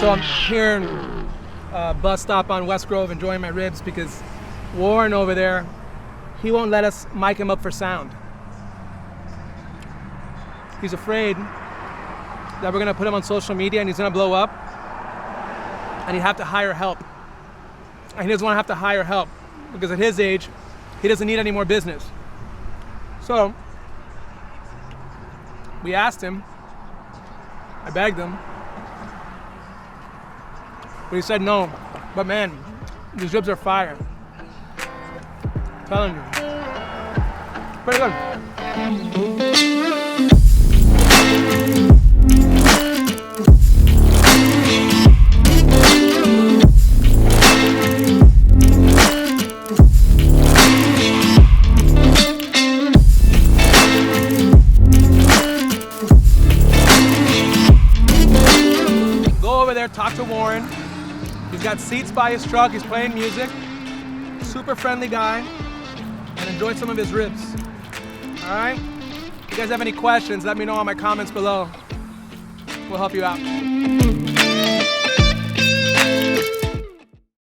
So I'm here in bus stop on West Grove enjoying my ribs because Warren over there, he won't let us mic him up for sound. He's afraid that we're gonna put him on social media and he's gonna blow up and he'd have to hire help. And he doesn't wanna have to hire help because at his age, he doesn't need any more business. So we asked him, I begged him, but he said no. But man, these ribs are fire. I'm telling you. Pretty good. Go over there, talk to Warren. He's got seats by his truck, he's playing music. Super friendly guy. And enjoy some of his ribs. All right? If you guys have any questions, let me know in my comments below. We'll help you out.